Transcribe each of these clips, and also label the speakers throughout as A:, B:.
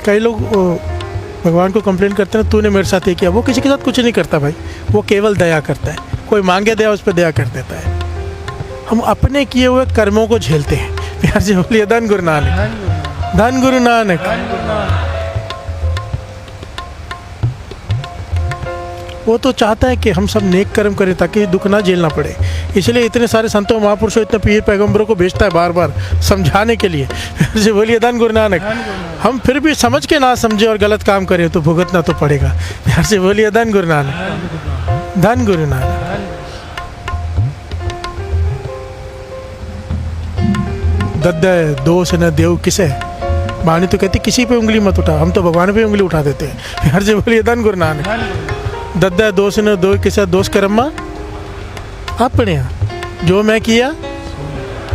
A: कई लोग भगवान को कंप्लेन करते हैं तूने मेरे साथ ये किया। वो किसी के साथ कुछ नहीं करता भाई, वो केवल दया करता है। कोई मांगे दया, उस पर दया कर देता है। हम अपने किए हुए कर्मों को झेलते हैं। प्यार से बोलिए धन गुरु नानक, धन गुरु नानक। वो तो चाहता है कि हम सब नेक कर्म करें ताकि दुख ना झेलना पड़े। इसलिए इतने सारे संतों महापुरुषों, इतने पीर पैगंबरों को भेजता है बार बार समझाने के लिए। जी बोलिए धन गुरु नानक। हम फिर भी समझ के ना समझे और गलत काम करें तो भुगतना तो पड़ेगा। प्यार से बोलिए धन गुरु नानक, धन गुरु नानक। दद्दय दोष न देव किसे, वाणी तो कहती किसी पे उंगली मत उठा, हम तो भगवान पे उंगली उठा देते हैं। प्यार से बोलिए धन गुरु नानक। दद्दा दोष न दो किसा, दोष कर्मा अपने जो मैं किया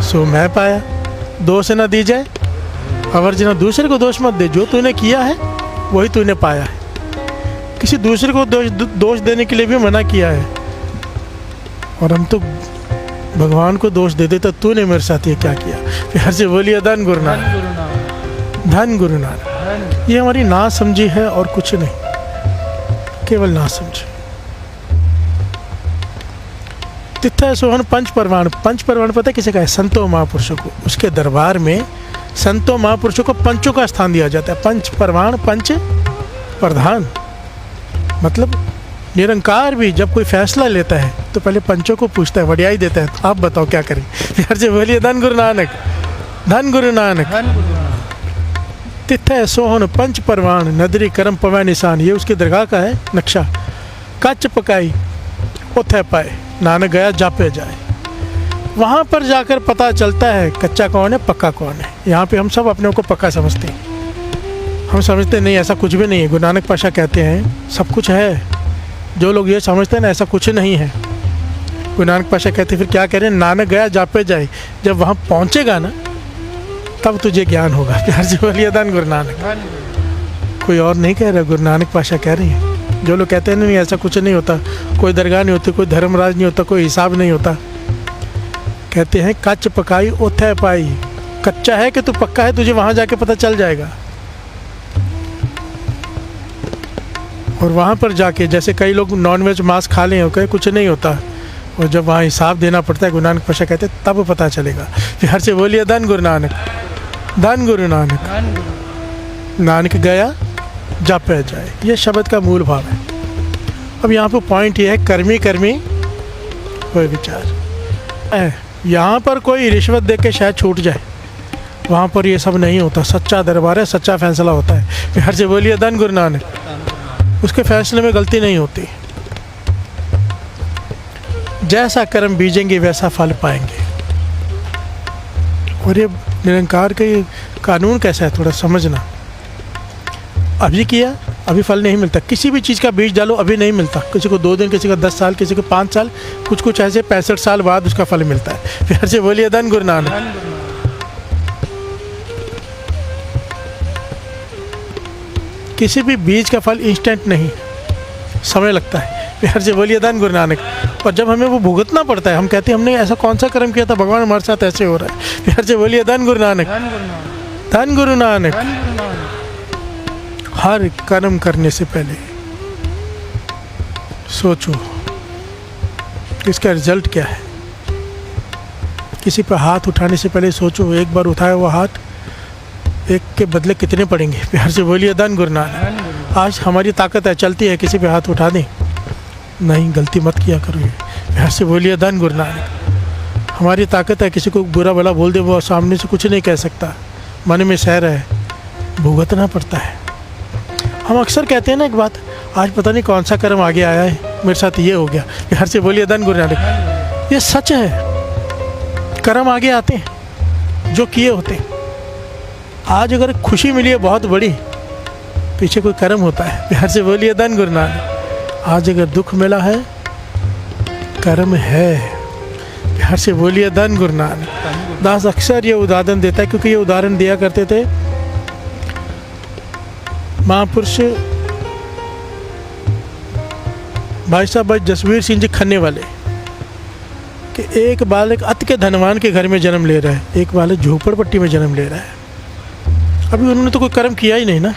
A: सो मैं पाया। दोष न दी जाए अवर्जना, दूसरे को दोष मत दे, जो तूने किया है वही तूने पाया है। किसी दूसरे को दोष देने के लिए भी मना किया है, और हम तो भगवान को दोष दे देता तूने मेरे साथ ये क्या किया। प्यार से बोलिए धन गुरु नानक, धन गुरु नानक। ये हमारी ना समझी है और कुछ नहीं, केवल ना समझे। तिथा सोहन पंच परवान, पंच परवान पता है किसे का है? संतों महापुरुषों को। उसके दरबार में संतों महापुरुषों को पंचों का स्थान दिया जाता है। पंच परवान, पंच प्रधान, मतलब निरंकार भी जब कोई फैसला लेता है तो पहले पंचों को पूछता है, वडियाई देता है, तो आप बताओ क्या करें। प्यार से बोलिए धन गुरु नानक, धन गुरु नानक। तिथा सोहन पंच परवान, नदरी करम पवै निशान, ये उसकी दरगाह का है नक्शा। कच्च पकाई उथे पाए, नानक गया जापे जाए। वहाँ पर जाकर पता चलता है कच्चा कौन है, पक्का कौन है। यहाँ पे हम सब अपने को पक्का समझते हैं। हम समझते नहीं, ऐसा कुछ भी नहीं है। गुरु नानक पाशा कहते हैं सब कुछ है। जो लोग ये समझते हैं ना, ऐसा कुछ नहीं है। गुरु नानक पाशा कहते फिर क्या कह रहे हैं, नानक गया जापे जाए। जब वहाँ पहुँचेगा ना तब तुझे ज्ञान होगा। प्यार से बोलिए धन गुरु नानक। कोई और नहीं कह रहा, गुरु नानक पाशा कह रही हैं। जो लोग कहते हैं नहीं ऐसा कुछ नहीं होता, कोई दरगाह नहीं होती, कोई धर्मराज नहीं होता, कोई हिसाब नहीं होता, कहते हैं कच्च पकाई ओथे पाई। कच्चा है कि तू पक्का है, तुझे वहाँ जाके पता चल जाएगा। और वहाँ पर जाके जैसे कई लोग नॉनवेज मांस खा लें, कहीं कुछ नहीं होता, और जब वहाँ हिसाब देना पड़ता है, गुरु नानक पाशा कहते हैं तब पता चलेगा। प्यार से बोलिए धन गुरु नानक, धन गुरु नानक। नानक गया जापे जाए, ये शब्द का मूल भाव है। अब यहाँ पर पॉइंट ये है, कर्मी कर्मी कोई विचार। यहाँ पर कोई रिश्वत दे के शायद छूट जाए, वहाँ पर ये सब नहीं होता। सच्चा दरबार है, सच्चा फैसला होता है। प्यार से बोलिए धन गुरु नानक। उसके फैसले में गलती नहीं होती। जैसा कर्म बीजेंगे वैसा फल पाएंगे। और ये निरंकार का ये कानून कैसा है, थोड़ा समझना। अभी किया अभी फल नहीं मिलता। किसी भी चीज़ का बीज डालो अभी नहीं मिलता। किसी को 2 दिन, किसी को 10 साल, किसी को 5 साल, कुछ ऐसे 65 साल बाद उसका फल मिलता है। प्यार से बोलिए धन गुरु नानक। किसी भी बीज का फल इंस्टेंट नहीं, समय लगता है। प्यार से बोलिए धन गुरु नानक। और जब हमें वो भुगतना पड़ता है, हम कहते हैं हमने ऐसा कौन सा कर्म किया था, भगवान हमारे साथ ऐसे हो रहा है। प्यार से बोलिए धन गुरु नानक, धन गुरु नानक। हर कर्म करने से पहले सोचो इसका रिजल्ट क्या है। किसी पर हाथ उठाने से पहले सोचो, एक बार उठाया हुआ हाथ एक के बदले कितने पड़ेंगे। प्यार से बोलिए धन गुरु नानक। आज हमारी ताकत है, चलती है, किसी पे हाथ उठा दें, नहीं गलती मत किया करो। ये प्यार से बोलिए धन गुरु नानक। हमारी ताकत है, किसी को बुरा भला बोल दे, वो सामने से कुछ नहीं कह सकता, मन में सहर है, भुगतना पड़ता है। हम अक्सर कहते हैं ना एक बात, आज पता नहीं कौन सा कर्म आगे आया है, मेरे साथ ये हो गया। प्यार से बोलिए धन गुरु नानक। ये सच है, कर्म आगे आते हैं जो किए होते हैं। आज अगर खुशी मिली है बहुत बड़ी, पीछे कोई कर्म होता है। प्यार से बोलिए धन गुरु नानक। आज अगर दुख मिला है, कर्म है। प्यार से बोलिए धन गुरु नानक। दास अक्सर ये उदाहरण देता है, क्योंकि ये उदाहरण दिया करते थे महापुरुष भाई साहब भाई जसवीर सिंह जी खन्ने वाले, कि एक बालक अति के धनवान के घर में जन्म ले रहा है, एक बालक झोपड़पट्टी में जन्म ले रहा है। अभी उन्होंने तो कोई कर्म किया ही नहीं ना,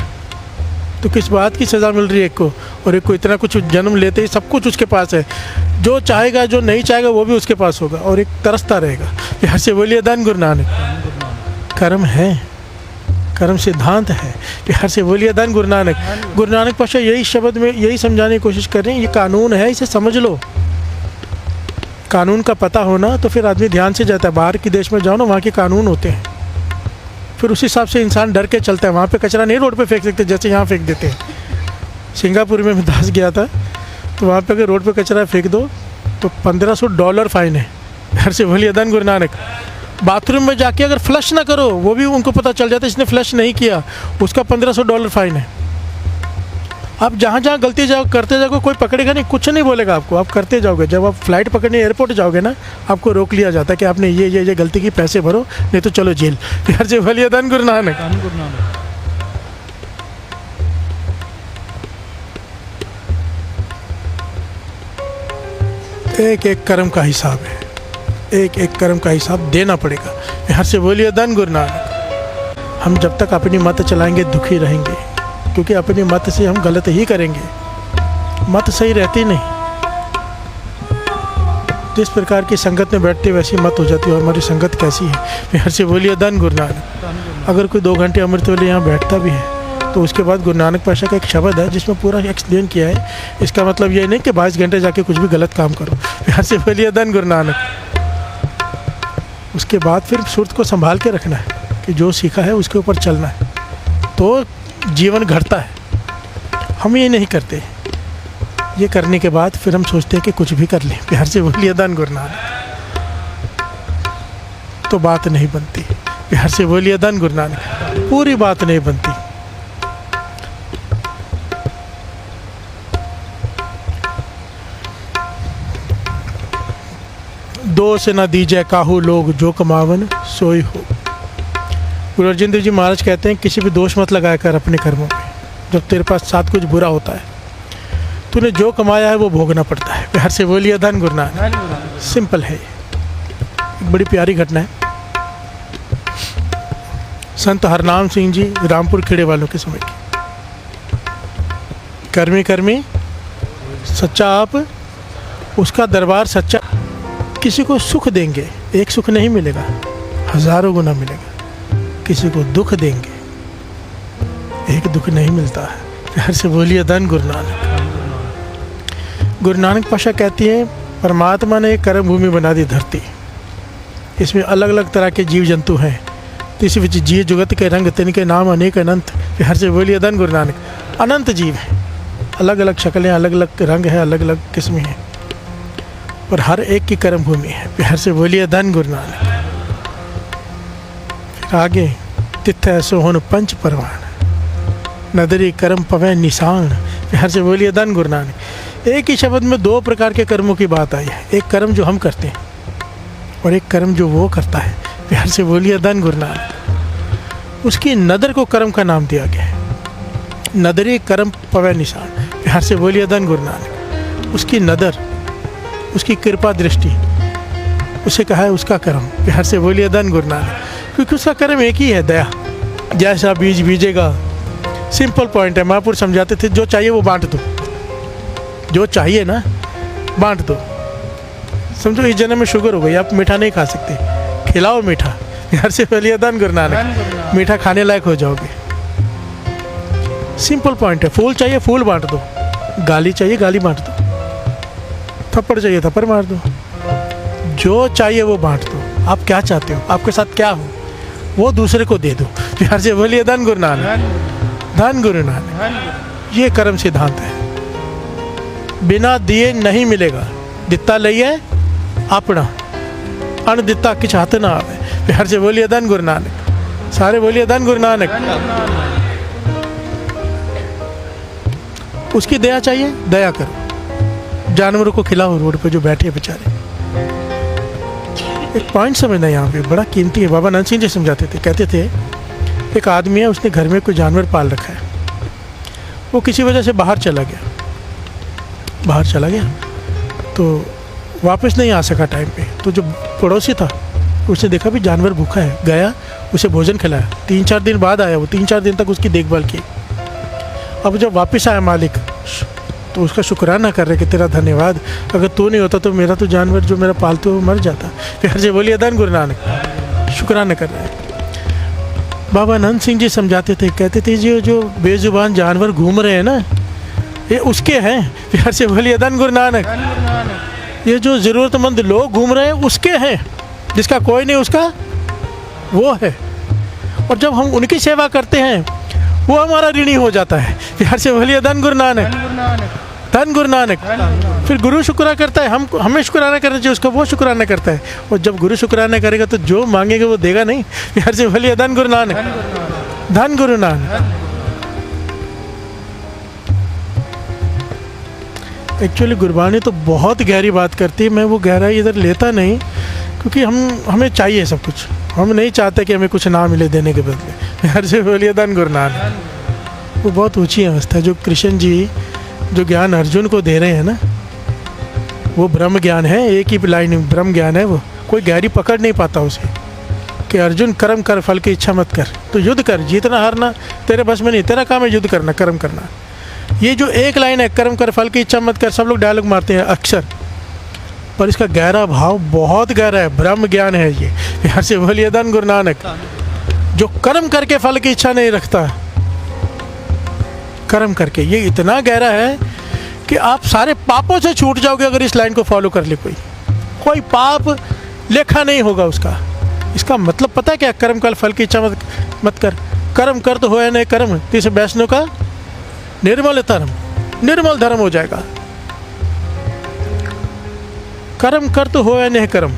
A: तो किस बात की सज़ा मिल रही है एक को, और एक को इतना कुछ जन्म लेते ही सब कुछ उसके पास है, जो चाहेगा जो नहीं चाहेगा वो भी उसके पास होगा, और एक तरसता रहेगा। हर से बोलिए धन गुरु नानक। कर्म है, कर्म सिद्धांत है। हर से बोलिए धन गुरु नानक। गुरु नानक पातशाह यही शब्द में यही समझाने की कोशिश कर रहे हैं, ये कानून है, इसे समझ लो। कानून का पता होना तो फिर आदमी ध्यान से जाता है। बाहर के देश में जाओ ना, वहाँ के कानून होते हैं, फिर उस हिसाब से इंसान डर के चलता है। वहाँ पे कचरा नहीं रोड पे फेंक सकते जैसे यहाँ फेंक देते हैं। सिंगापुर में मैं दास गया था, तो वहाँ पे अगर रोड पे कचरा फेंक दो तो $1500 फाइन है। घर से बोलिए धन गुरु नानक। बाथरूम में जाके अगर फ्लश ना करो, वो भी उनको पता चल जाता है इसने फ्लश नहीं किया, उसका $1500 फाइन है। आप जहाँ जहाँ गलती जाओ करते जाओगे, कोई पकड़ेगा नहीं, कुछ नहीं बोलेगा आपको, आप करते जाओगे। जब आप फ्लाइट पकड़ने एयरपोर्ट जाओगे ना, आपको रोक लिया जाता है कि आपने ये गलती की, पैसे भरो नहीं तो चलो जेल। घर से बोलिए धन गुरु नानक। एक एक कर्म का हिसाब है, एक एक कर्म का हिसाब देना पड़ेगा। हर से बोलिए धन गुरु नानक। हम जब तक अपनी मत चलाएंगे दुखी रहेंगे, क्योंकि अपनी मत से हम गलत ही करेंगे। मत सही रहती नहीं, जिस प्रकार की संगत में बैठते वैसी मत हो जाती है। हमारी संगत कैसी है? हर से बोलिए धन गुरु नानक। अगर कोई 2 घंटे अमृत वेले यहाँ बैठता भी है तो उसके बाद गुरु नानक पातशाह का एक शब्द है जिसमें पूरा एक्सप्लेन किया है। इसका मतलब ये नहीं कि 22 घंटे जाके कुछ भी गलत काम करो। हर से बोलिए धन गुरु नानक। उसके बाद फिर सुरत को संभाल के रखना है कि जो सीखा है उसके ऊपर चलना है, तो जीवन घटता है। हम ये नहीं करते। ये करने के बाद फिर हम सोचते हैं कि कुछ भी कर लें। प्यार से बोलिए धन गुरु नानक। तो बात नहीं बनती। प्यार से बोलिए धन गुरु नानक। पूरी बात नहीं बनती। दोष न दीजिए काहू लोग, जो कमावन सोई हो। गुरु अर्जुन देव जी महाराज कहते हैं किसी भी दोष मत लगाया कर अपने कर्मों में। जब तेरे पास साथ कुछ बुरा होता है, तूने जो कमाया है वो भोगना पड़ता है। प्यार से बोलिए धन गुरु नानक। सिंपल है, एक बड़ी प्यारी घटना है। संत हरनाम सिंह जी रामपुर खेड़े वालों के समय की। कर्मी कर्मी सच्चा आप, उसका दरबार सच्चा। किसी को सुख देंगे, एक सुख नहीं मिलेगा, हजारों गुना मिलेगा। किसी को दुख देंगे, एक दुख नहीं मिलता है। प्यार से बोलिए धन गुरु नानक। गुरु नानक पातशाह कहती हैं परमात्मा ने एक कर्म भूमि बना दी धरती। इसमें अलग अलग तरह के जीव जंतु हैं। इस विच जीव जुगत के रंग तिनके नाम अनेक अनंत। प्यार से बोलिए धन गुरु नानक। अनंत जीव हैं, अलग अलग शक्लें, अलग अलग रंग हैं, अलग अलग किस्में हैं, और हर एक की कर्म भूमि है। प्यार से बोलिए धन गुरु नानक। फिर आगे तिथै सोहन पंच परवान, नदरी कर्म पवै निशान। प्यार से बोलिए धन गुरु नानक। एक ही शब्द में 2 प्रकार के कर्मों की बात आई है। एक कर्म जो हम करते हैं और एक कर्म जो वो करता है। प्यार से बोलिए धन गुरु नानक। उसकी नदर को कर्म का नाम दिया गया है। नदरी कर्म पवै निशान। प्यार से बोलिए धन गुरु नानक। उसकी नदर, उसकी कृपा दृष्टि, उसे कहा है उसका कर्म। प्यार से बोलिए धन गुरु नानक। क्योंकि उसका कर्म एक ही है, दया। जैसा बीज बीजेगा। सिंपल पॉइंट है। महापुरुष समझाते थे जो चाहिए वो बांट दो, जो चाहिए ना बांट दो। समझो इस जन्म में शुगर हो गई, आप मीठा नहीं खा सकते, खिलाओ मीठा। प्यार से बोलिए धन गुरु नानक। मीठा खाने लायक हो जाओगे। सिंपल पॉइंट है। फूल चाहिए फूल बांट दो, गाली चाहिए गाली बांट दो, थप्पड़ चाहिए थप्पड़ मार दो। जो चाहिए वो बांट दो। आप क्या चाहते हो, आपके साथ क्या हो, वो दूसरे को दे दो। प्यार से बोलिए धन गुरु नानक। धन गुरु नानक। ये कर्म सिद्धांत है। बिना दिए नहीं मिलेगा। दिता लइए अपना, अन दिता किछ हाथ ना आवे। प्यार से बोलिए धन गुरु नानक। सारे बोलिए धन गुरु नानक। उसकी दया चाहिए, दया करो। जानवरों को खिलाओ, रोड पे जो बैठे बेचारे। एक पॉइंट समझना यहाँ पे बड़ा कीमती है। बाबा नंद सिंह जी समझाते थे, कहते थे एक आदमी है, उसने घर में कोई जानवर पाल रखा है। वो किसी वजह से बाहर चला गया तो वापस नहीं आ सका टाइम पे। तो जो पड़ोसी था उसने देखा भी जानवर भूखा है, गया उसे भोजन खिलाया। 3-4 दिन बाद आया वो, 3-4 दिन तक उसकी देखभाल की। अब जब वापस आया मालिक तो उसका शुक्राना कर रहे कि तेरा धन्यवाद, अगर तू नहीं होता तो मेरा तो जानवर जो मेरा पालतू है वो मर जाता। प्यार से बोलिए धन गुरु नानक। शुक्राना कर रहे हैं। बाबा अनंत सिंह जी समझाते थे, कहते थे जो बेजुबान जानवर घूम रहे हैं ना, ये उसके हैं। प्यार से बोलिए धन गुरु नानक। ये जो ज़रूरतमंद लोग घूम रहे हैं उसके हैं, जिसका कोई नहीं उसका वो है। और जब हम उनकी सेवा करते हैं वो हमारा ऋणी हो जाता है। प्यार से बोलिए धन गुरु नानक, धन गुरु नानक। फिर गुरु शुक्राना करता है, हमें शुक्राना करना चाहिए, उसका वो शुक्राना करता है। और जब गुरु शुक्राना करेगा तो जो मांगेगा वो देगा नहीं। प्यार से बोलिए धन गुरु नानक, धन गुरु नानक। एक्चुअली गुरबानी तो बहुत गहरी बात करती है, मैं वो गहराई इधर लेता नहीं, क्योंकि हमें चाहिए सब कुछ। हम नहीं चाहते कि हमें कुछ ना मिले देने के बदले। प्यार से बोलिए धन गुरु नानक। वो बहुत ऊंची अवस्था है जो कृष्ण जी जो ज्ञान अर्जुन को दे रहे हैं ना, वो ब्रह्म ज्ञान है। एक ही लाइन में ब्रह्म ज्ञान है, वो कोई गहरी पकड़ नहीं पाता उसे। कि अर्जुन कर्म कर, फल की इच्छा मत कर। तो युद्ध कर, जीतना हारना तेरे बस में नहीं, तेरा काम है युद्ध करना, कर्म करना। ये जो एक लाइन है, कर्म कर फल की इच्छा मत कर, सब लोग डायलॉग मारते हैं अक्सर, पर इसका गहरा भाव बहुत गहरा है। ब्रह्म ज्ञान है ये। यहाँ से बोलिए धन गुरु नानक। जो कर्म करके फल की इच्छा नहीं रखता, कर्म करके, ये इतना गहरा है कि आप सारे पापों से छूट जाओगे अगर इस लाइन को फॉलो कर ले। कोई पाप लेखा नहीं होगा उसका। इसका मतलब पता है क्या? कर्म कर फल की इच्छा मत कर। कर्म कर तो होया नहीं कर्म, तो इसे वैष्णव का निर्मल धर्म, निर्मल धर्म हो जाएगा। कर्म कर तो होया नहीं कर्म।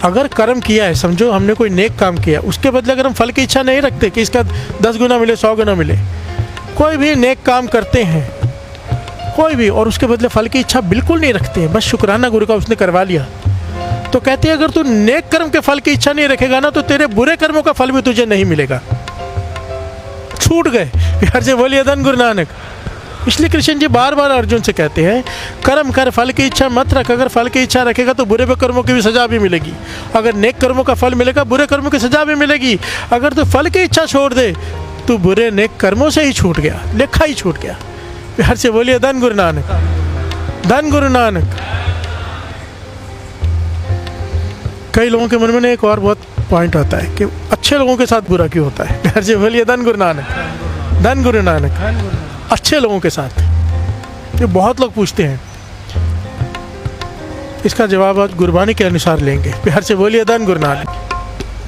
A: अगर कर्म किया है, समझो हमने कोई नेक काम किया, उसके बदले अगर हम फल की इच्छा नहीं रखते कि इसका 10 गुना मिले 100 गुना मिले, कोई भी नेक काम करते हैं कोई भी, और उसके बदले फल की इच्छा बिल्कुल नहीं रखते हैं, बस शुक्राना गुरु का उसने करवा लिया, तो कहते हैं अगर तू नेक कर्म के फल की इच्छा नहीं रखेगा ना, तो तेरे बुरे कर्मों का फल भी तुझे नहीं मिलेगा। छूट गए। प्यार से बोलिए धन गुरु नानक। इसलिए कृष्ण जी बार बार अर्जुन से कहते हैं, कर्म कर फल की इच्छा मत रख। अगर फल की इच्छा रखेगा तो बुरे कर्मों की भी सजा भी मिलेगी। अगर नेक कर्मों का फल मिलेगा, बुरे कर्मों की सजा भी मिलेगी। अगर तू फल की इच्छा छोड़ दे तो बुरे नेक कर्मों से ही छूट गया, लेखा ही छूट गया। प्यार से बोलिए धन गुरु नानक, धन गुरु नानक। कई लोगों के मन में एक और बहुत पॉइंट आता है कि अच्छे लोगों के साथ बुरा क्यों होता है। प्यार से बोलिए धन गुरु नानक, धन गुरु नानक। अच्छे लोगों के साथ, ये बहुत लोग पूछते हैं, इसका जवाब आज गुरबानी के अनुसार लेंगे। प्यार से बोलिए धन गुरु नानक।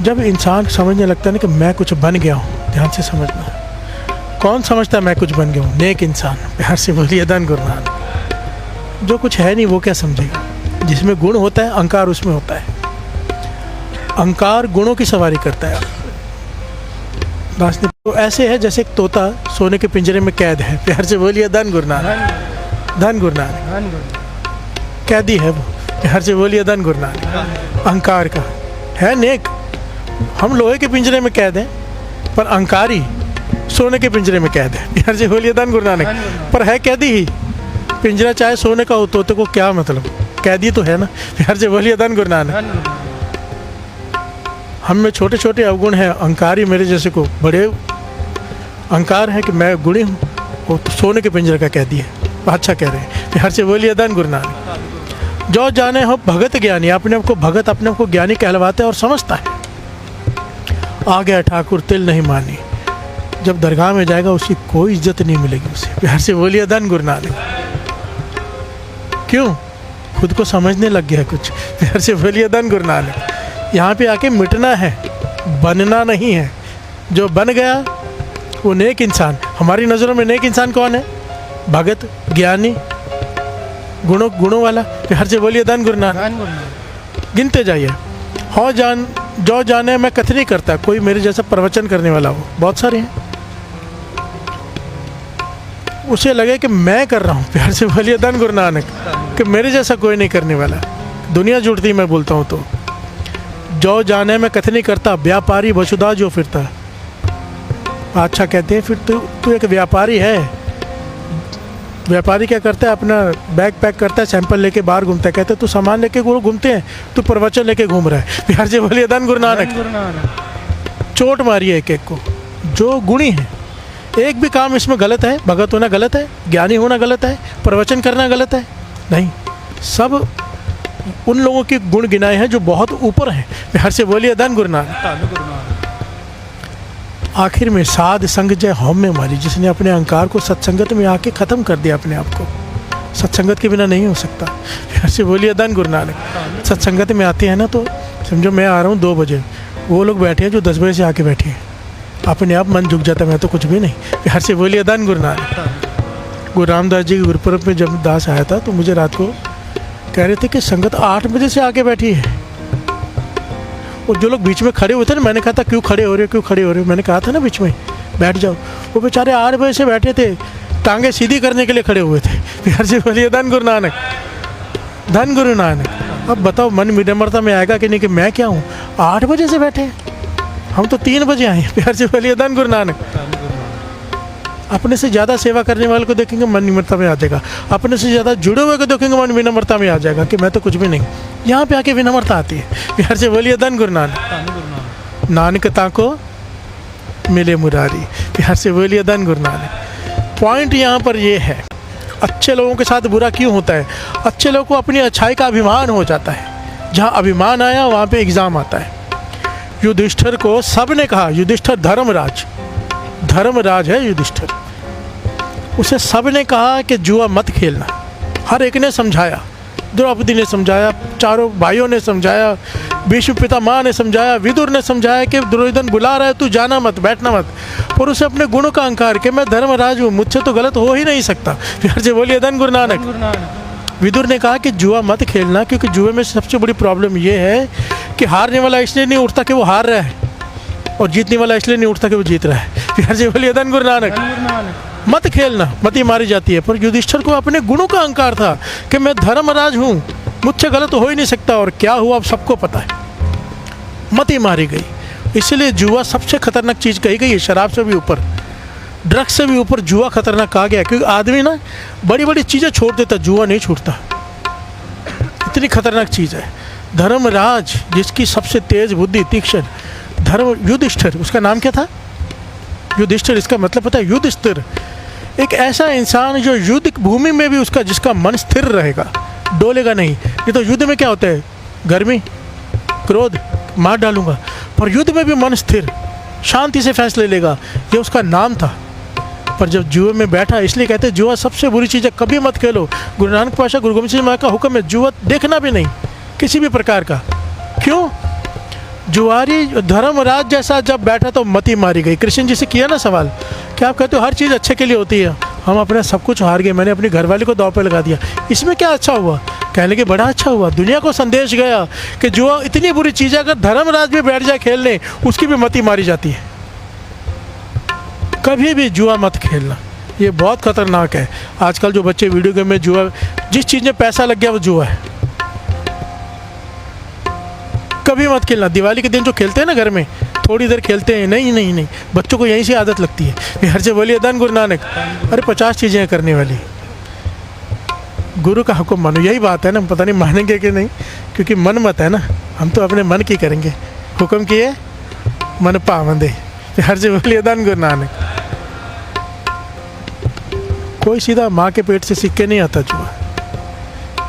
A: जब इंसान समझने लगता है ना कि मैं कुछ बन गया हूँ, ध्यान से समझना, कौन समझता है मैं कुछ बन गया हूँ? नेक इंसान। प्यार से बोलिए धन गुरु नानक। जो कुछ है नहीं वो क्या समझेगा? जिसमें गुण होता है अहंकार उसमें होता है। अहंकार गुणों की सवारी करता है। तो ऐसे है जैसे एक तोता सोने के पिंजरे में कैद है। प्यार से बोलिए धन गुरु नानक, धन गुरु नानक। कैदी है वो। प्यार से बोलिए धन गुरु नानक। अहंकार का है नेक। हम लोहे के पिंजरे में कैद हैं, पर अहंकारी सोने के पिंजरे में कैद है। प्यार से बोलिए धन गुरु नानक। पर है कैदी ही। पिंजरा चाहे सोने का हो, तोते को क्या मतलब, कैदी तो है ना। प्यार से बोलिए धन गुरु नानक। हम में छोटे छोटे अवगुण हैं। अहंकारी मेरे जैसे को बड़े अहंकार है कि मैं गुणी हूँ, वो तो सोने के पिंजरे का कैदी है। अच्छा कह रहे हैं। प्यार से बोलिए धन गुरु नानक। जो जाने हो भगत ज्ञानी, अपने आप को भगत, अपने आप को ज्ञानी कहलवाता है और समझता है। आ गया ठाकुर तिल नहीं मानी, जब दरगाह में जाएगा उसकी कोई इज्जत नहीं मिलेगी उसे। प्यार से बोलिए धन गुरु नानक। क्यों? खुद को समझने लग गया कुछ। प्यार से बोलिए धन गुरु नानक। यहाँ पे आके मिटना है, बनना नहीं है। जो बन गया वो नेक इंसान। हमारी नज़रों में नेक इंसान कौन है? भगत, ज्ञानी, गुणों वाला। प्यार से बोलिए धन गुरु नानक। गिनते जाइए। हो जान जो जाने मैं कथ नहीं करता, कोई मेरे जैसा प्रवचन करने वाला हो, बहुत सारे हैं। उसे लगे कि मैं कर रहा हूँ। प्यार से बोलिए धन गुरु नानक। कि मेरे जैसा कोई नहीं करने वाला। दुनिया जुड़ती मैं बोलता हूँ तो। जो जाने में कथ नहीं करता, व्यापारी वसुधा जो फिरता। अच्छा कहते हैं फिर तू एक व्यापारी है। व्यापारी क्या करता है? अपना बैग पैक करता है, सैंपल लेके बाहर घूमता है। कहते हैं तू सामान लेके घूमते हैं, तू प्रवचन लेके घूम रहा है। प्यार से बोलिए धन गुरु नानक। चोट मारी है एक एक को। जो गुणी है, एक भी काम इसमें गलत है? भगत होना गलत है, ज्ञानी होना गलत है, प्रवचन करना गलत है? नहीं, सब उन लोगों के गुण गिनाए हैं जो बहुत ऊपर हैं। हर से बोलिए धन गुरु नानक। आखिर में साध संग जय होम में मारी, जिसने अपने अहंकार को सत्संगत में आके ख़त्म कर दिया अपने आप को। सत्संगत के बिना नहीं हो सकता। फिर से बोलिए धन गुरु नानक। सत्संगत में आते हैं ना तो समझो मैं आ रहा हूँ 2 बजे, वो लोग बैठे हैं जो 10 बजे से आके बैठे हैं, अपने आप मन झुक जाता है, मैं तो कुछ भी नहीं। फिर से बोलिए धन गुरु नानक। गुरु रामदास जी के गुरुपुरब में जब दास आया था तो मुझे रात को कह रहे थे कि संगत 8 बजे से आके बैठी है। और जो लोग बीच में खड़े हुए थे ना, मैंने कहा था क्यों खड़े हो रहे हो, क्यों खड़े हो रहे हो, मैंने कहा था ना बीच में बैठ जाओ। वो बेचारे 8 बजे से बैठे थे, टांगे सीधी करने के लिए खड़े हुए थे। फिर से बोलिए धन गुरु नानक, धन गुरु नानक। अब बताओ मन विनम्रता में आएगा कि नहीं कि मैं क्या हूँ, 8 बजे से बैठे, हम तो 3 बजे आए। फिर से बोलिए धन गुरु नानक। अपने से ज़्यादा सेवा करने वाले को देखेंगे मन विनम्रता में आ जाएगा, अपने से ज़्यादा जुड़े हुए को देखेंगे मन विनम्रता में आ जाएगा कि मैं तो कुछ भी नहीं। यहाँ पे आके विनम्रता आती है। फिर से बोलिए धन गुरु नानक। नानकता को मिले मुरारी। फिर से बोलिए धन गुरु नानक। पॉइंट यहाँ पर ये है, अच्छे लोगों के साथ बुरा क्यों होता है? अच्छे लोगों को अपनी अच्छाई का अभिमान हो जाता है। जहाँ अभिमान आया वहाँ पे एग्ज़ाम आता है। युधिष्ठिर को सब ने कहा, युधिष्ठिर धर्मराज है युधिष्ठिर, उसे सब ने कहा कि जुआ मत खेलना। हर एक ने समझाया, द्रौपदी ने समझाया, चारों भाइयों ने समझाया, भीष्म पितामह ने समझाया, विदुर ने समझाया कि दुर्योधन बुला रहा है तू जाना मत, बैठना मत। पर उसे अपने गुणों का अहंकार कि मैं धर्मराज हूँ, मुझसे तो गलत हो ही नहीं सकता। फिर से बोलिए धन गुरु नानक। विदुर ने कहा कि जुआ मत खेलना, क्योंकि जुए में सबसे बड़ी प्रॉब्लम ये है कि हारने वाला इसलिए नहीं उठता कि वो हार रहा है, और जीतने वाला इसलिए नहीं उठता कि वो जीत रहा है। फिर से बोलिए धन गुरु नानक। मत खेलना, मती मारी जाती है। पर युधिष्ठिर को अपने गुणों का अहंकार था कि मैं धर्मराज हूँ, मुझसे गलत हो ही नहीं सकता, और क्या हुआ अब सबको पता है, मती मारी गई। इसलिए जुआ सबसे खतरनाक चीज़ कही गई है। शराब से भी ऊपर, ड्रग्स से भी ऊपर जुआ खतरनाक कहा गया है, क्योंकि आदमी ना बड़ी बड़ी चीज़ें छोड़ देता, जुआ नहीं छूटता। इतनी खतरनाक चीज़ है। धर्मराज जिसकी सबसे तेज बुद्धि, तीक्ष्ण, युधिष्ठिर, उसका नाम क्या था? युधिष्ठिर। इसका मतलब पता है? युधिष्ठिर, एक ऐसा इंसान जो युद्ध भूमि में भी उसका जिसका मन स्थिर रहेगा, डोलेगा नहीं। ये तो युद्ध में क्या होता है, गर्मी, क्रोध, मार डालूंगा, पर युद्ध में भी मन स्थिर, शांति से फैसले लेगा, ये उसका नाम था। पर जब जुए में बैठा, इसलिए कहते हैं जुआ सबसे बुरी चीज़ है, कभी मत खेलो। गुरु नानक पातशाह, गुरु गोबिंद सिंह महाराज का हुक्म है जुआ देखना भी नहीं, किसी भी प्रकार का। क्यों? जुआरी धर्मराज जैसा जब बैठा तो मती मारी गई। कृष्ण जी से किया ना सवाल, क्या आप कहते हो हर चीज़ अच्छे के लिए होती है? हम अपना सब कुछ हार गए, मैंने अपनी घरवाली को दांव पे लगा दिया, इसमें क्या अच्छा हुआ? कहने लगे बड़ा अच्छा हुआ, दुनिया को संदेश गया कि जुआ इतनी बुरी चीज़ है, अगर धर्मराज भी बैठ जाए खेलने उसकी भी मती मारी जाती है। कभी भी जुआ मत खेलना, ये बहुत खतरनाक है। आजकल जो बच्चे वीडियो गेम में जुआ, जिस चीज़ में पैसा लग गया वो जुआ है, कभी मत खेलना। दिवाली के दिन जो खेलते हैं ना घर में, थोड़ी देर खेलते हैं, नहीं नहीं नहीं, बच्चों को यहीं से आदत लगती है। हर से बोलिए धन गुरु नानक। अरे 50 चीज़ें हैं करने वाली, गुरु का हुक्म मानो, यही बात है ना। पता नहीं मानेंगे कि नहीं, क्योंकि मन मत है ना, हम तो अपने मन की करेंगे। हुक्म किए मन पावंदे। हर से बोलिए धन गुरु नानक। कोई सीधा माँ के पेट से सीख के नहीं आता जुआ।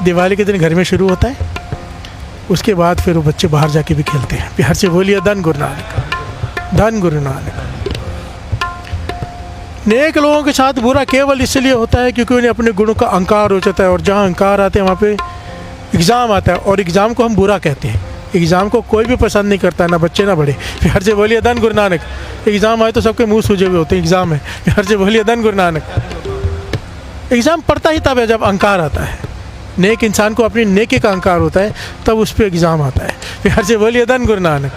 A: दिवाली के दिन घर में शुरू होता है, उसके बाद फिर वो बच्चे बाहर जाके भी खेलते हैं। प्यार से बोलिए धन गुरु नानक, धन गुरु नानक। नेक लोगों के साथ बुरा केवल इसलिए होता है क्योंकि उन्हें अपने गुणों का अहंकार हो जाता है, और जहाँ अहंकार आते हैं वहाँ पे एग्ज़ाम आता है, और एग्ज़ाम को हम बुरा कहते हैं। एग्ज़ाम को कोई भी पसंद नहीं करता, ना बच्चे ना बड़े। प्यार से बोलिए धन गुरु नानक। एग्ज़ाम आए तो सबके मुँह सूजे हुए होते हैं, एग्ज़ाम है। प्यार से बोलिए धन गुरु नानक। एग्ज़ाम पढ़ता ही तब है जब अहंकार आता है। नेक इंसान को अपनी नेकी का अहंकार होता है, तब उस पर एग्ज़ाम आता है। प्यार से बोलिए धन गुरु नानक।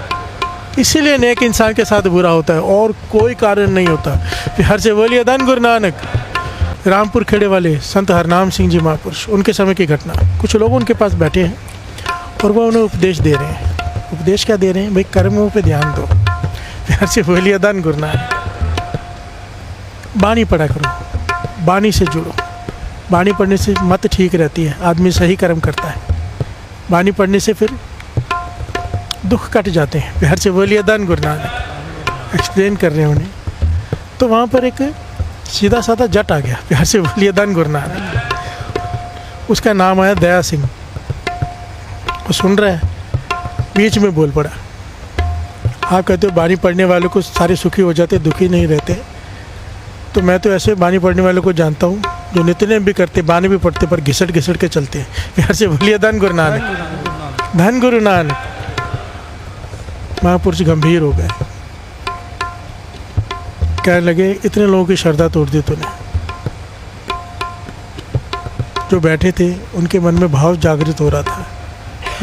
A: इसीलिए नेक इंसान के साथ बुरा होता है, और कोई कारण नहीं होता। प्यार से बोलिए धन गुरु नानक। रामपुर खेड़े वाले संत हरनाम सिंह जी महापुरुष, उनके समय की घटना। कुछ लोग उनके पास बैठे हैं और वो उन्हें उपदेश दे रहे हैं। उपदेश क्या दे रहे हैं? भाई कर्मों पे ध्यान दो। प्यार से बोलिए धन गुरु नानक। बानी पढ़ा करो, बानी से जुड़ो। बानी पढ़ने से मत ठीक रहती है, आदमी सही कर्म करता है। बानी पढ़ने से फिर दुख कट जाते हैं। प्यार से बोलिए धन गुरु नानक। एक्सप्लेन कर रहे हैं उन्हें। तो वहाँ पर एक सीधा साधा जट आ गया, प्यार से बोलिए धन गुरु नानक। उसका नाम आया दया सिंह। वो सुन रहा है, बीच में बोल पड़ा, आप कहते हो बानी पढ़ने वालों को सारे सुखी हो जाते, दुखी नहीं रहते। तो मैं तो ऐसे बानी पढ़ने वालों को जानता हूँ जो नित्य भी करते, बानी भी पढ़ते, पर घिसट घिसट के चलते हैं। प्यार से बोलिए धन गुरु नानक, धन गुरु नानक। महापुरुष गंभीर हो गए, कहने लगे इतने लोगों की श्रद्धा तोड़ दी तूने। जो बैठे थे उनके मन में भाव जागृत हो रहा था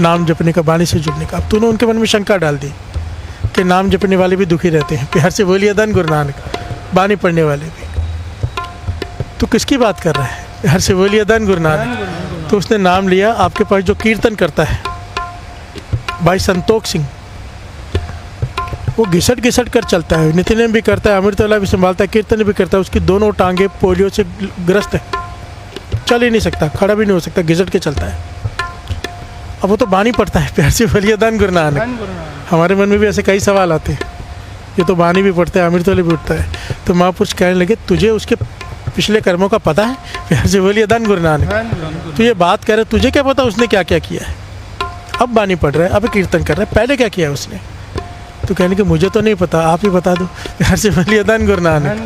A: नाम जपने का, बानी से जुड़ने का। अब तूने उनके मन में शंका डाल दी कि नाम जपने वाले भी दुखी रहते हैं। प्यार से बोलिए धन गुरु नानक, बानी पढ़ने वाले भी। तो किसकी बात कर रहा है? प्यार से बोलिए धन गुरु नानक। तो उसने नाम लिया, आपके पास जो कीर्तन करता है भाई संतोख सिंह, वो घिसट घिसट कर चलता है, नित्य भी करता है, अमृतवाला भी संभालता है, कीर्तन भी करता है। उसकी दोनों टांगे पोलियो से ग्रस्त है, चल ही नहीं सकता, खड़ा भी नहीं हो सकता, घिसट के चलता है। अब वो तो बानी पढ़ता है। प्यार से बोलिए धन गुरु नानक। हमारे मन में भी ऐसे कई सवाल आते हैं, ये तो बानी भी पढ़ता है, अमृतवाला भी उठता है। तो महापुरुष कहने लगे तुझे उसके पिछले कर्मों का पता है? प्यार से बोलिए धन गुरु नानक। तो ये बात कह रहे, तुझे क्या पता उसने क्या क्या किया है? अब बानी पढ़ रहा है, अब कीर्तन कर रहा है, पहले क्या किया उसने? तो कहने कि मुझे तो नहीं पता, आप ही बता दो। प्यार से बोलिए धन गुरु नानक।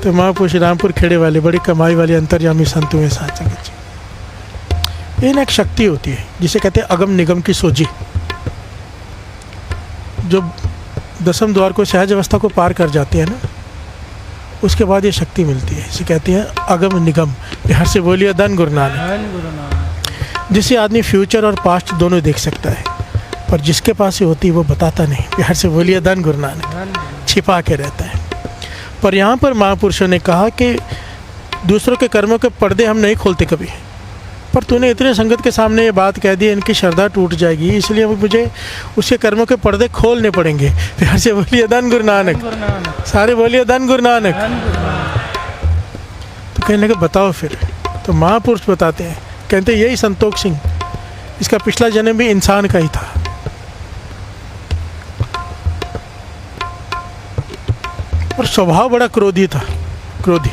A: तो महापुरुष रामपुर खेड़े वाले बड़ी कमाई वाले अंतर्यामी संत हुए साथ संगत जी। ये ना एक शक्ति होती है जिसे कहते हैं अगम निगम की सोझी। जो दसम द्वार को सहज अवस्था को पार कर जाती है ना, उसके बाद ये शक्ति मिलती है, इसे कहते हैं अगम निगम। प्यार से बोलिए धन गुरु नानक। जिसे आदमी फ्यूचर और पास्ट दोनों देख सकता है, पर जिसके पास ये होती है वो बताता नहीं। प्यार से बोलिए धन गुरु नानक, छिपा के रहता है। पर यहाँ पर महापुरुषों ने कहा कि दूसरों के कर्मों के पर्दे हम नहीं खोलते कभी, पर तूने इतने संगत के सामने ये बात कह दी, इनकी श्रद्धा टूट जाएगी, इसलिए मुझे उसके कर्मों के पर्दे खोलने पड़ेंगे। प्यार से बोलिए धन गुरु नानक। सारे बोलिए धन गुरु नानक। तो कहने लगे बताओ फिर। तो महापुरुष बताते हैं, कहते यही संतोख सिंह, इसका पिछला जन्म भी इंसान का ही था। और स्वभाव बड़ा क्रोधी था, क्रोधी,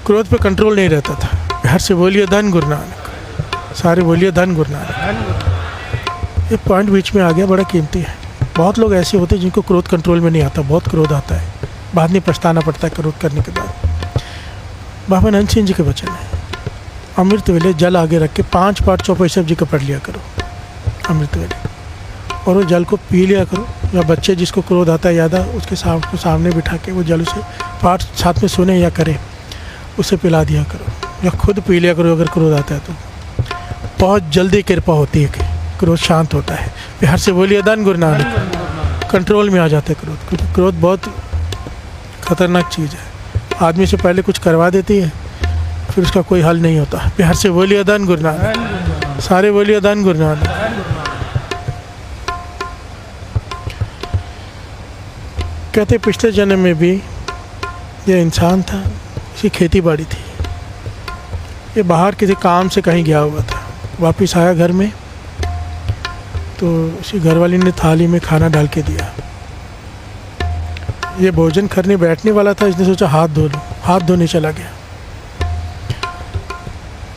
A: क्रोध पे कंट्रोल नहीं रहता था। प्यार से बोलिए धन गुरु नानक। सारे बोलिए धन गुरु नानक। एक पॉइंट बीच में आ गया, बड़ा कीमती है। बहुत लोग ऐसे होते हैं जिनको क्रोध कंट्रोल में नहीं आता, बहुत क्रोध आता है, बाद में पछताना पड़ता है क्रोध करने के बाद। बाबा नंद सिंह जी के वचन है, अमृत वेले जल आगे रख के 5 पाठ चौपाई सब जी का पढ़ लिया करो अमृत वेले, और वो जल को पी लिया करो। या बच्चे जिसको क्रोध आता है ज़्यादा, उसके सामने बिठा के वो जल उसे पाठ साथ में सुने या करे, उसे पिला दिया करो, या खुद पी लिया करो अगर क्रोध आता है तो। बहुत जल्दी कृपा होती है कि क्रोध शांत होता है। प्यार से बोलिए धन गुरु नानक। कंट्रोल में आ जाता है क्रोध, क्योंकि क्रोध बहुत खतरनाक चीज़ है, आदमी से पहले कुछ करवा देती है, फिर उसका कोई हल नहीं होता। प्यार से बोलिए धन गुरु नानक। सारे बोलिए धन गुरु नानक। कहते पिछले जन्म में भी ये इंसान था, इसकी खेती बाड़ी थी, ये बाहर किसी काम से कहीं गया हुआ था, वापस आया घर में तो उसी घरवाली ने थाली में खाना डाल के दिया। ये भोजन करने बैठने वाला था, इसने सोचा हाथ धो लूँ, हाथ धोने चला गया।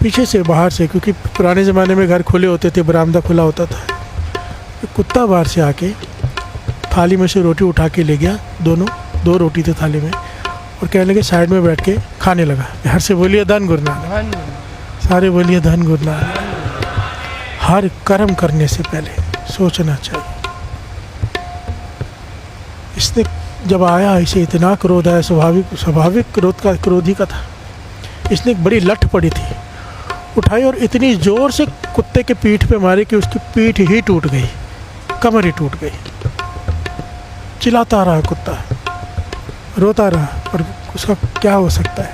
A: पीछे से बाहर से, क्योंकि पुराने ज़माने में घर खुले होते थे, बरामदा खुला होता था, कुत्ता बाहर से आके थाली में से रोटी उठा के ले गया, दो रोटी थे थाली में, और कहने लगे साइड में बैठ के खाने लगा। प्यार से बोलिए धन गुरु नानक। सारे बोलिए धन गुरु नानक। हर कर्म करने से पहले सोचना चाहिए। इसने जब आया, इसे इतना क्रोध आया, स्वाभाविक क्रोधी का था। इसने एक बड़ी लठ पड़ी थी, उठाई और इतनी ज़ोर से कुत्ते के पीठ पे मारी कि उसकी पीठ ही टूट गई, कमर ही टूट गई। चिल्लाता रहा कुत्ता, रोता रहा, पर उसका क्या हो सकता है।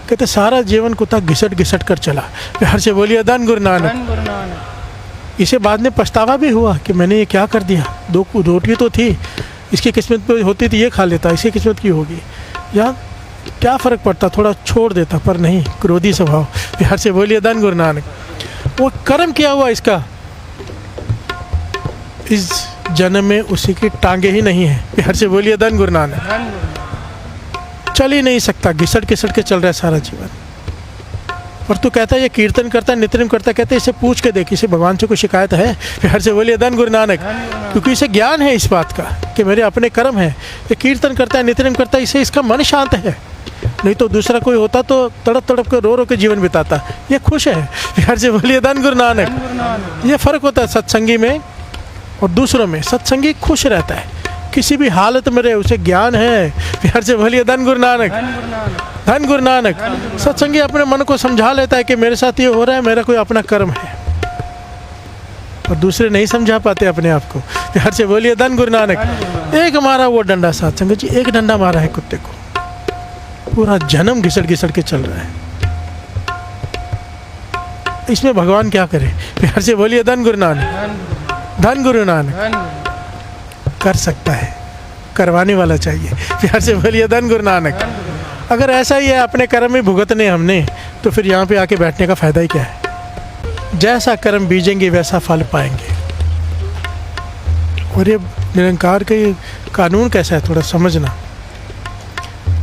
A: कहते सारा जीवन कुत्ता घिसट घिसट कर चला। प्यार से बोलिए धन गुरु नानक। इसे बाद में पछतावा भी हुआ कि मैंने ये क्या कर दिया। 2 रोटी तो थी, इसकी किस्मत पे होती थी ये खा लेता, इसकी किस्मत की होगी, या क्या फ़र्क पड़ता, थोड़ा छोड़ देता, पर नहीं, क्रोधी स्वभाव। प्यार से बोलिए धन गुरु नानक। वो कर्म किया हुआ इसका, इस जन्म में उसी की टांगे ही नहीं है। प्यार से बोलिए धन गुरु नानक। चल ही नहीं सकता, घिसट घिसट के चल रहा है सारा जीवन। और तू कहता है ये कीर्तन करता है, नित्य करता है, कहते है इसे पूछ के देख, इसे भगवान से कोई शिकायत है? प्यार से बोलिए धन गुरु नानक। क्योंकि इसे ज्ञान है इस बात का कि मेरे अपने कर्म है। ये कीर्तन करता है, नित्य करता है, इसे इसका मन शांत है। नहीं तो दूसरा कोई होता तो तड़प तड़प के रो के जीवन बिताता। ये खुश है। प्यार से बोलिए धन गुरु नानक। ये फर्क होता है सत्संगी में और दूसरों में। सत्संगी खुश रहता है, किसी भी हालत में रहे, उसे ज्ञान है। प्यार से बोलिए धन गुरु नानक। धन गुरु नानक। सत्संगी अपने मन को समझा लेता है कि मेरे साथ ये हो रहा है, मेरा कोई अपना कर्म है। और दूसरे नहीं समझा पाते अपने आप को। प्यार से बोलिए धन गुरु नानक। एक मारा वो डंडा, सत्संग जी एक डंडा मारा है कुत्ते को, पूरा जन्म घिसट घिसट के चल रहा है। इसमें भगवान क्या करे? प्यार से बोलिए धन गुरु नानक। धन गुरु नानक। कर सकता है, करवाने वाला चाहिए। प्यार से बोलिए धन गुरु नानक। अगर ऐसा ही है, अपने कर्म में भुगतने हमने, तो फिर यहाँ पे आके बैठने का फ़ायदा ही क्या है? जैसा कर्म बीजेंगे वैसा फल पाएंगे। और ये निरंकार का ये कानून कैसा है, थोड़ा समझना।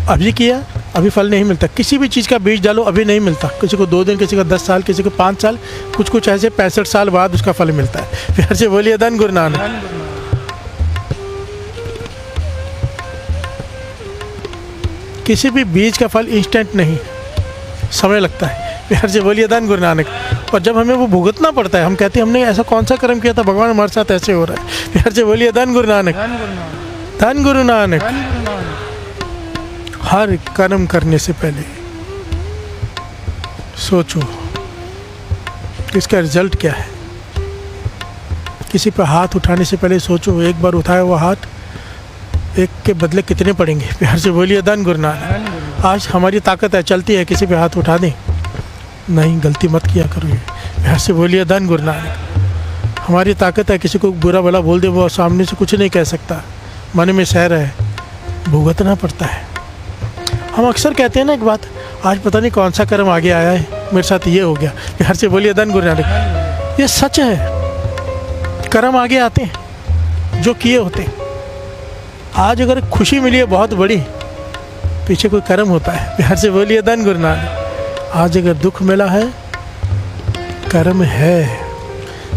A: अभी किया, अभी फल नहीं मिलता। किसी भी चीज़ का बीज डालो, अभी नहीं मिलता। किसी को 2 दिन, किसी को 10 साल, किसी को 5 साल, कुछ ऐसे 65 साल बाद उसका फल मिलता है। प्यार से बोलिए धन गुरु नानक। किसी भी बीज का फल इंस्टेंट नहीं, समय लगता है। प्यार से बोलिए धन गुरु नानक। और जब हमें वो भुगतना पड़ता है, हम कहते हैं हमने ऐसा कौन सा कर्म किया था, भगवान हमारे साथ ऐसे हो रहा है। प्यार से बोलिए धन गुरु नानक। धन गुरु नानक। हर कर्म करने से पहले सोचो कि इसका रिजल्ट क्या है। किसी पर हाथ उठाने से पहले सोचो, एक बार उठाया हुआ हाथ एक के बदले कितने पड़ेंगे। प्यार से बोलिए धन गुरु नानक। आज हमारी ताकत है, चलती है, किसी पे हाथ उठा दें, नहीं गलती मत किया करो। ये प्यार से बोलिए धन गुरु नानक। हमारी ताकत है, किसी को बुरा भला बोल दे, वो सामने से कुछ नहीं कह सकता, मन में सह रहा है, भुगतना पड़ता है। हम अक्सर कहते हैं ना एक बात, आज पता नहीं कौन सा कर्म आगे आया है, मेरे साथ ये हो गया। प्यार से बोलिए धन गुरु नानक। ये सच है, कर्म आगे आते हैं जो किए होते हैं। आज अगर खुशी मिली है बहुत बड़ी, पीछे कोई कर्म होता है। प्यार से बोलिए धन गुरु नानक। आज अगर दुख मिला है, कर्म है।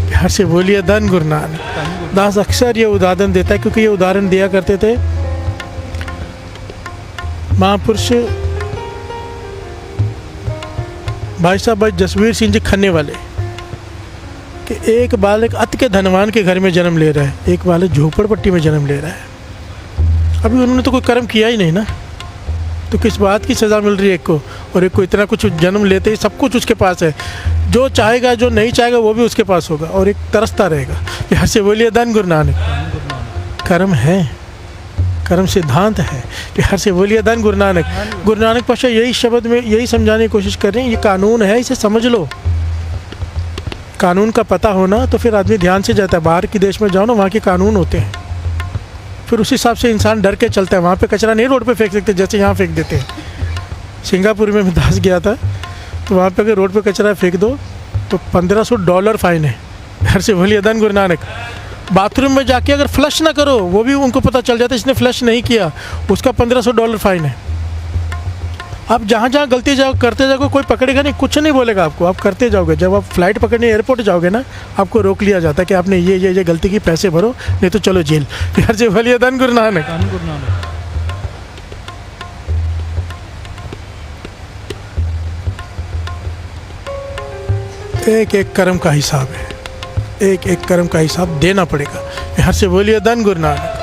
A: प्यार से बोलिए धन गुरु नानक। दास अक्सर ये उदाहरण देता है, क्योंकि ये उदाहरण दिया करते थे महापुरुष भाई साहब भाई जसवीर सिंह जी खन्ने वाले, कि एक बालक अति के धनवान के घर में जन्म ले रहा है, एक बालक झोपड़पट्टी में जन्म ले रहा है। अभी उन्होंने तो कोई कर्म किया ही नहीं ना, तो किस बात की सज़ा मिल रही है एक को, और एक को इतना कुछ जन्म लेते ही सब कुछ उसके पास है। जो चाहेगा, जो नहीं चाहेगा, वो भी उसके पास होगा, और एक तरसता रहेगा। प्यार से बोलिए धन गुरु नानक। कर्म है, कर्म सिद्धांत है। प्यार से बोलिए धन गुरु नानक। गुरु नानक पातशाह यही शब्द में यही समझाने की कोशिश कर रहे हैं, ये कानून है, इसे समझ लो। कानून का पता होना तो फिर आदमी ध्यान से जाता है। बाहर के देश में जाओ ना, वहाँ के कानून होते हैं, फिर उस हिसाब से इंसान डर के चलता है। वहाँ पे कचरा नहीं रोड पे फेंक सकते जैसे यहाँ फेंक देते हैं। सिंगापुर में मैं दास गया था, तो वहाँ पे अगर रोड पे कचरा फेंक दो तो $1500 फाइन है। घर से बोलिए धन गुरु नानक। बाथरूम में जाके अगर फ्लश ना करो, वो भी उनको पता चल जाता है इसने फ्लश नहीं किया, उसका $1500 फाइन है। आप जहाँ जहाँ गलती जाओ करते जाओगे, कोई पकड़ेगा नहीं, कुछ नहीं बोलेगा आपको, आप करते जाओगे। जब आप फ्लाइट पकड़ने एयरपोर्ट जाओगे ना, आपको रोक लिया जाता है कि आपने ये गलती की, पैसे भरो, नहीं तो चलो जेल। यार जी बोलिए धन गुरु नानक। एक एक कर्म का हिसाब है, एक एक कर्म का हिसाब देना पड़ेगा। यहाँ से बोलिए धन गुरु नानक।